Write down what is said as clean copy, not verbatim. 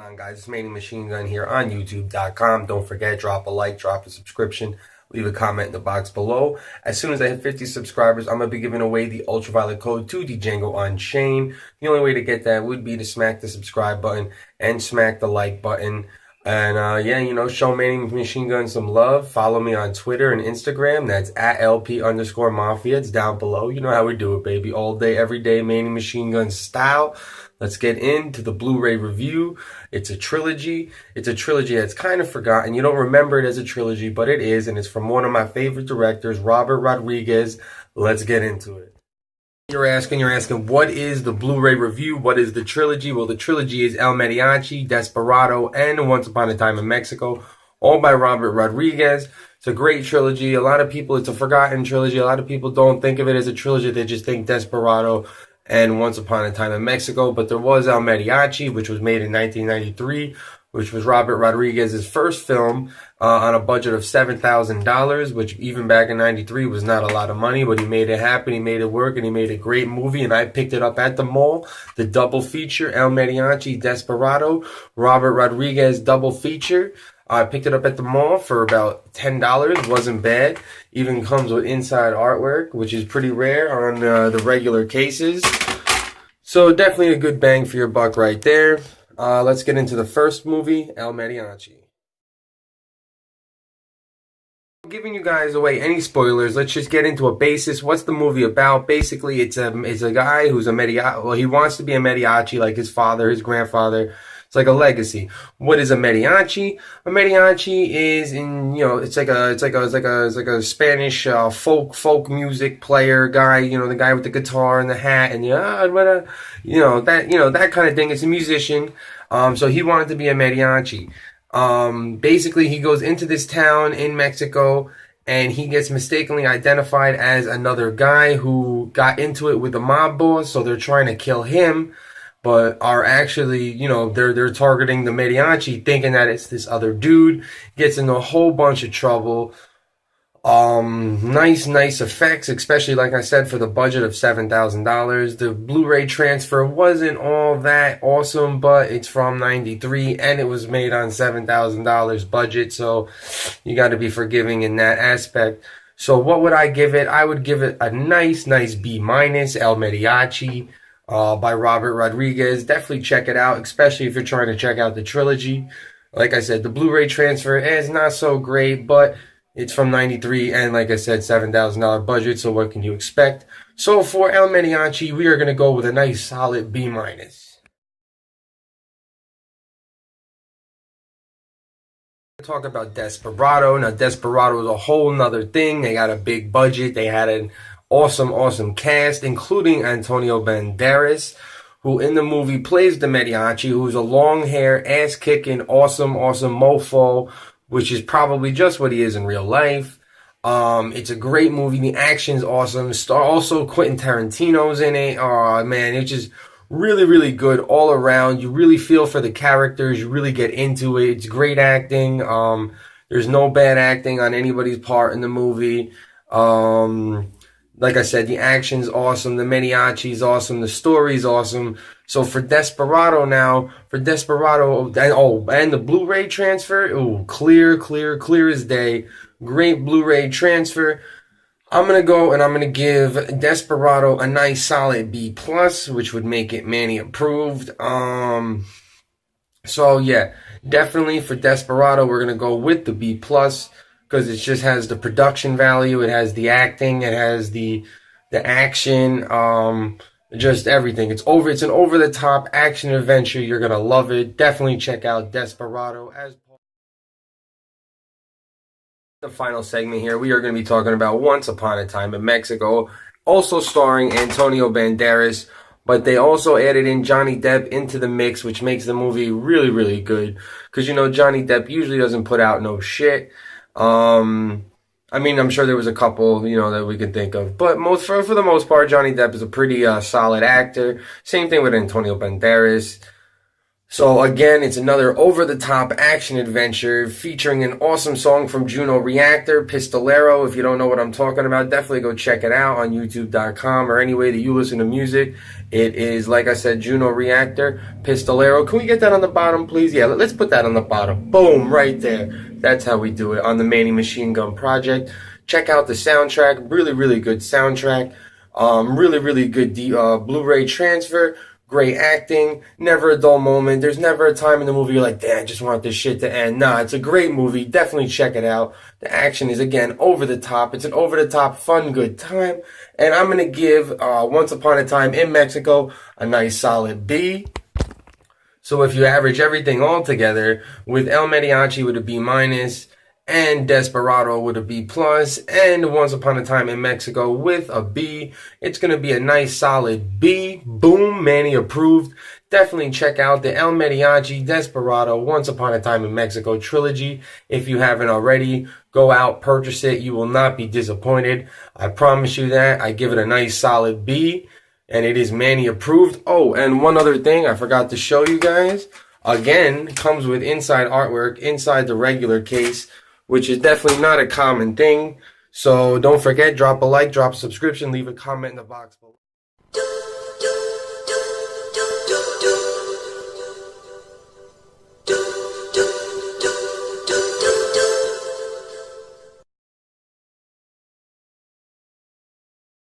Guys, it's Manny Machine Gun here on YouTube.com. Don't forget, drop a like, drop a subscription, leave a comment in the box below. As soon as I hit 50 subscribers, I'm going to be giving away the ultraviolet code to Django Unchained. The only way to get that would be to smack the subscribe button and smack the like button. And yeah, show Manny Machine Gun some love. Follow me on Twitter and Instagram. That's at LP_Mafia. It's down below. You know how we do it, baby. All day, every day, Manny Machine Gun style. Let's get into the Blu-ray review. It's a trilogy. It's a trilogy that's kind of forgotten. You don't remember it as a trilogy, but it is, and it's from one of my favorite directors, Robert Rodriguez. Let's get into it. You're asking, what is the Blu-ray review? What is the trilogy? Well, the trilogy is El Mariachi, Desparado, and Once Upon a Time in Mexico, all by Robert Rodriguez. It's a great trilogy. A lot of people, it's a forgotten trilogy. A lot of people don't think of it as a trilogy. They just think Desparado and Once Upon a Time in Mexico. But there was El Mariachi, which was made in 1993, which was Robert Rodriguez's first film on a budget of $7,000, which even back in 93 was not a lot of money, but he made it happen, he made it work, and he made a great movie, and I picked it up at the mall, the double feature, El Mariachi, Desparado, Robert Rodriguez double feature. I picked it up at the mall for about $10, wasn't bad. Even comes with inside artwork, which is pretty rare on the regular cases. So definitely a good bang for your buck right there. Let's get into the first movie, El Mariachi. Giving you guys away any spoilers, let's just get into a basis. What's the movie about? Basically, it's a guy who's a mariachi. Well, he wants to be a mariachi like his father, his grandfather. It's like a legacy. What is a mariachi? A mariachi is it's like a Spanish folk music player guy. The guy with the guitar and the hat and that kind of thing. It's a musician. So he wanted to be a mariachi. Basically, he goes into this town in Mexico and he gets mistakenly identified as another guy who got into it with the mob boss. So they're trying to kill him, but are actually, they're targeting the mariachi, thinking that it's this other dude. Gets into a whole bunch of trouble. Nice effects, especially like I said, for the budget of $7,000. The Blu-ray transfer wasn't all that awesome, but it's from 93 and it was made on $7,000 budget, so you got to be forgiving in that aspect. So what would I give it? I would give it a nice B-, El Mariachi. By Robert Rodriguez. Definitely check it out, especially if you're trying to check out the trilogy. Like I said, the Blu-ray transfer is not so great, but it's from 93 and like I said, $7,000 budget, so what can you expect? So for El Mariachi, we are going to go with a nice solid B-. Talk about Desparado. Now, Desparado is a whole nother thing. They got a big budget. They had an awesome cast, including Antonio Banderas, who in the movie plays the mariachi, who's a long hair, ass kicking, awesome mofo, which is probably just what he is in real life. It's a great movie. The action's awesome. Also, Quentin Tarantino's in it. Oh man, it's just really good all around. You really feel for the characters. You really get into it. It's great acting. There's no bad acting on anybody's part in the movie. Like I said, the action's awesome, the mariachi's awesome, the story's awesome. So for Desparado now, and the Blu-ray transfer, clear as day. Great Blu-ray transfer. I'm going to go and I'm going to give Desparado a nice solid B+, which would make it Manny approved. So yeah, definitely for Desparado, we're going to go with the B+. Because it just has the production value, it has the acting, it has the action, just everything. It's an over-the-top action adventure. You're gonna love it. Definitely check out Desparado. As the final segment here, we are going to be talking about Once Upon a Time in Mexico, also starring Antonio Banderas, but they also added in Johnny Depp into the mix, which makes the movie really good. Because Johnny Depp usually doesn't put out no shit. I'm sure there was a couple, that we could think of, but for the most part, Johnny Depp is a pretty solid actor. Same thing with Antonio Banderas. So again, it's another over-the-top action adventure featuring an awesome song from Juno Reactor, Pistolero. If you don't know what I'm talking about, definitely go check it out on youtube.com or any way that you listen to music. It is, like I said, Juno Reactor, Pistolero. Can we get that on the bottom, please? Yeah, let's put that on the bottom. Boom, right there. That's how we do it on the Manny Machine Gun Project. Check out the soundtrack. Really, really good soundtrack. Really, really good Blu-ray transfer. Great acting, never a dull moment. There's never a time in the movie you're like, damn, I just want this shit to end. Nah, it's a great movie. Definitely check it out. The action is, again, over the top. It's an over the top, fun, good time. And I'm going to give Once Upon a Time in Mexico a nice solid B. So if you average everything all together, with El Mariachi with a B minus, and Desparado with a B plus, and Once Upon a Time in Mexico with a B, it's going to be a nice solid B. Boom, Manny approved. Definitely check out the El Mariachi, Desparado, Once Upon a Time in Mexico trilogy. If you haven't already, go out, purchase it. You will not be disappointed. I promise you that. I give it a nice solid B, and it is Manny approved. Oh, and one other thing I forgot to show you guys. Again, comes with inside artwork inside the regular case, which is definitely not a common thing. So don't forget, drop a like, drop a subscription, leave a comment in the box below.